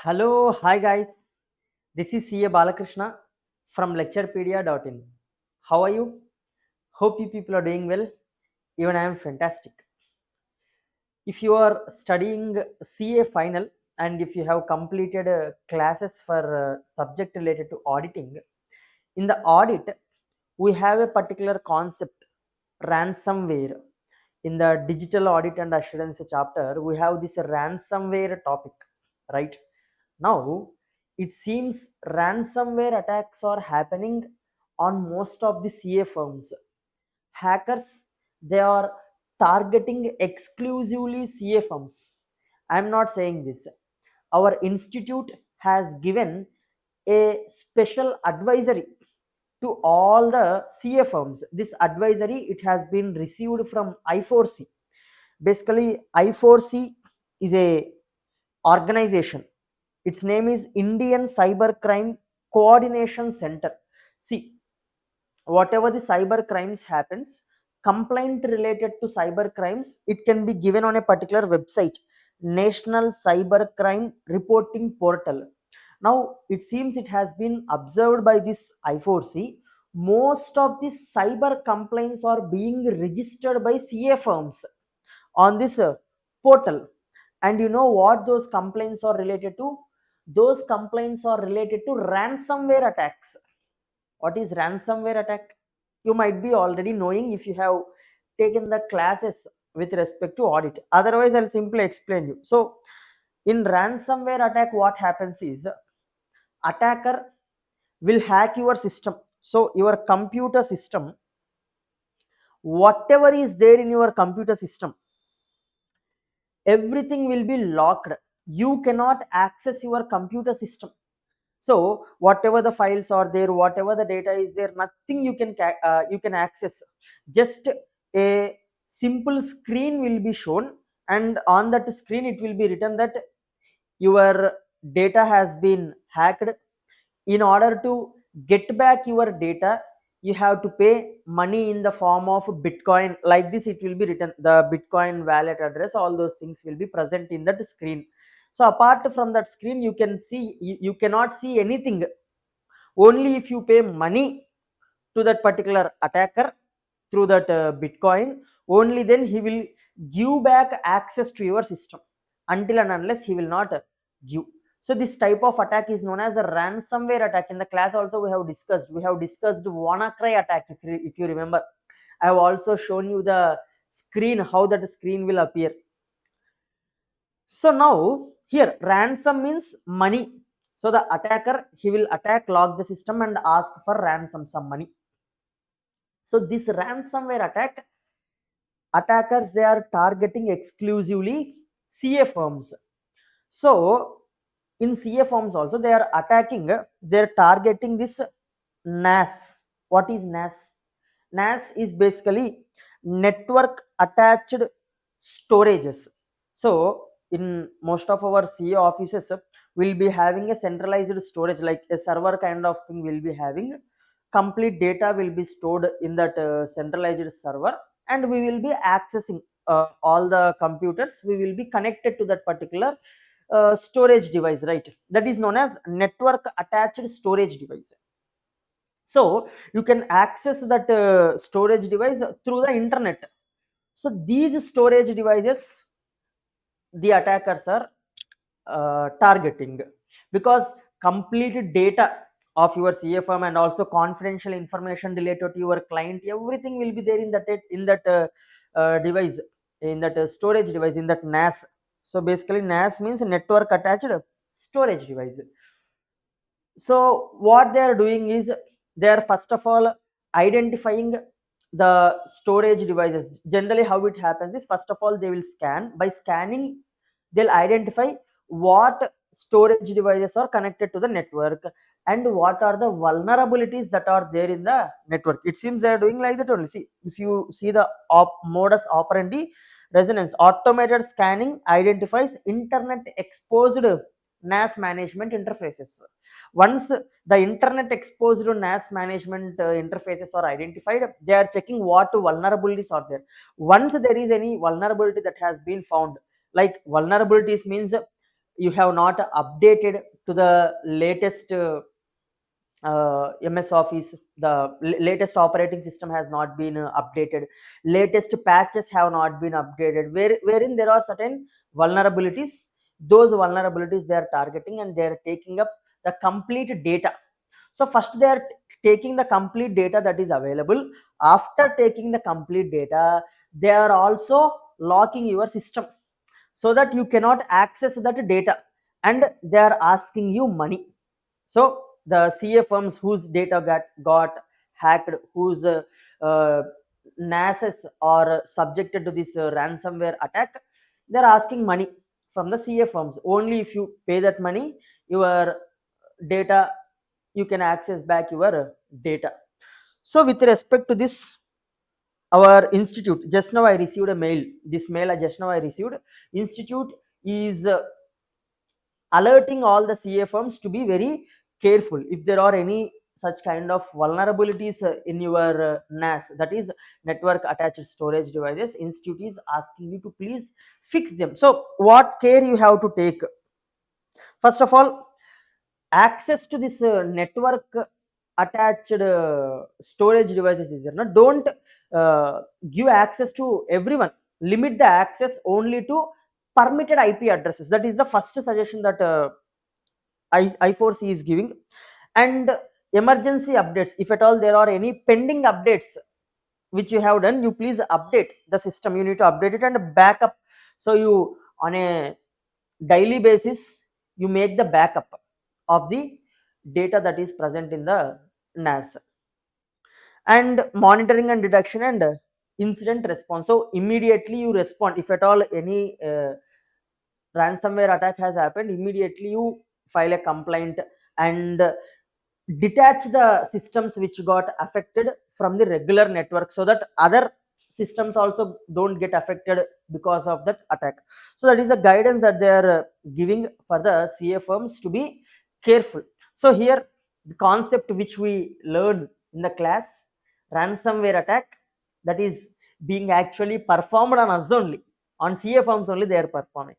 Hello, hi guys. This is CA Balakrishna from lecturepedia.in. How are you? Hope you people are doing well. Even I am fantastic. If you are studying CA final and if you have completed classes for subject related to auditing, in the audit we have a particular concept, ransomware. In the digital audit and assurance chapter, we have this ransomware topic, right? Now, it seems ransomware attacks are happening on most of the CA firms. Hackers, they are targeting exclusively CA firms. I am not saying this. Our institute has given a special advisory to all the CA firms. This advisory, it has been received from I4C. Basically, I4C is a organization. Its name is Indian Cybercrime Coordination Center. See, whatever the cyber crimes happens, complaint related to cyber crimes, it can be given on a particular website, National Cybercrime Reporting Portal. Now, it seems it has been observed by this I4C. Most of the cyber complaints are being registered by CA firms on this portal. And you know what those complaints are related to? Those complaints are related to ransomware attacks. What is ransomware attack? You might be already knowing if you have taken the classes with respect to audit. Otherwise, I'll simply explain you. So, in ransomware attack, what happens is attacker will hack your system. So, your computer system, whatever is there in your computer system, everything will be locked. You cannot access your computer system. So whatever the files are there, whatever the data is there, nothing you can access. Just a simple screen will be shown, and on that screen it will be written that your data has been hacked. In order to get back your data, you have to pay money in the form of bitcoin. Like this it will be written, the bitcoin wallet address, all those things will be present in that screen. So apart from that screen, you can see, you cannot see anything. Only if you pay money to that particular attacker through that bitcoin, only then he will give back access to your system. Until and unless, he will not give. So this type of attack is known as a ransomware attack. In the class also we have discussed WannaCry attack. If you remember, I have also shown you the screen, how that screen will appear. So now here ransom means money. So the attacker, he will attack, lock the system and ask for ransom, some money. So this ransomware attack, attackers, they are targeting exclusively CA firms. So in CA firms also they are attacking, they are targeting this NAS. What is NAS? NAS is basically network attached storages. So in most of our CA offices, will be having a centralized storage, like a server kind of thing will be having. Complete data will be stored in that centralized server, and we will be accessing all the computers. We will be connected to that particular storage device, right? That is known as network attached storage device. So you can access that storage device through the internet. So these storage devices, the attackers are targeting, because complete data of your CFM and also confidential information related to your client, everything will be there in that device, in that storage device, in that NAS. So basically NAS means network attached storage device. So what they are doing is, they are first of all identifying the storage devices. Generally how it happens is, first of all they will scan. By scanning, they'll identify what storage devices are connected to the network and what are the vulnerabilities that are there in the network. It seems they are doing like that only. See, if you see the modus operandi, resonance, automated scanning identifies internet exposed NAS management interfaces. Once the internet exposed NAS management interfaces are identified, they are checking what vulnerabilities are there. Once there is any vulnerability that has been found, like vulnerabilities means you have not updated to the latest MS Office, the latest operating system has not been updated, latest patches have not been updated, wherein there are certain vulnerabilities. Those vulnerabilities they are targeting, and they are taking up the complete data. So first they are taking the complete data that is available. After taking the complete data, they are also locking your system so that you cannot access that data, and they are asking you money. So the CA firms whose data got hacked, whose NASs are subjected to this ransomware attack, they're asking money from the CA firms. Only if you pay that money, your data, you can access back your data. So with respect to this, our institute, just now I received a mail. This mail I just now I received. Institute is alerting all the CA firms to be very careful if there are any such kind of vulnerabilities in your NAS, that is network attached storage devices. Institute is asking you to please fix them. So what care you have to take? First of all, access to this network attached storage devices is there. No, don't give access to everyone. Limit the access only to permitted IP addresses. That is the first suggestion that I4C is giving. And emergency updates, if at all there are any pending updates which you have done, you please update the system. You need to update it and backup. So you, on a daily basis, you make the backup of the data that is present in the NAS. And monitoring and detection and incident response. So immediately you respond if at all any ransomware attack has happened. Immediately you file a complaint and detach the systems which got affected from the regular network, so that other systems also don't get affected because of that attack. So that is the guidance that they are giving for the CA firms to be careful. So here the concept which we learned in the class, ransomware attack, that is being actually performed on us only, on CA firms only they are performing.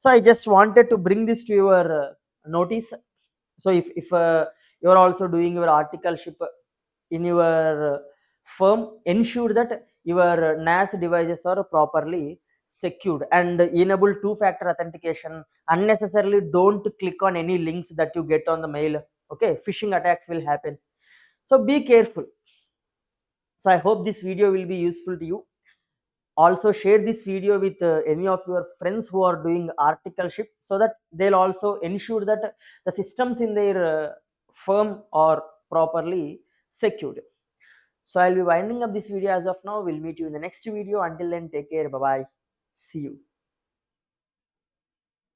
So I just wanted to bring this to your notice. So if you are also doing your articleship in your firm, ensure that your NAS devices are properly secured, and enable two-factor authentication. Unnecessarily don't click on any links that you get on the mail. Okay, phishing attacks will happen, so be careful. So I hope this video will be useful to you. Also share this video with any of your friends who are doing articleship, so that they'll also ensure that the systems in their firm are properly secured. So I'll be winding up this video as of now. We'll meet you in the next video. Until then, take care. Bye bye. See you.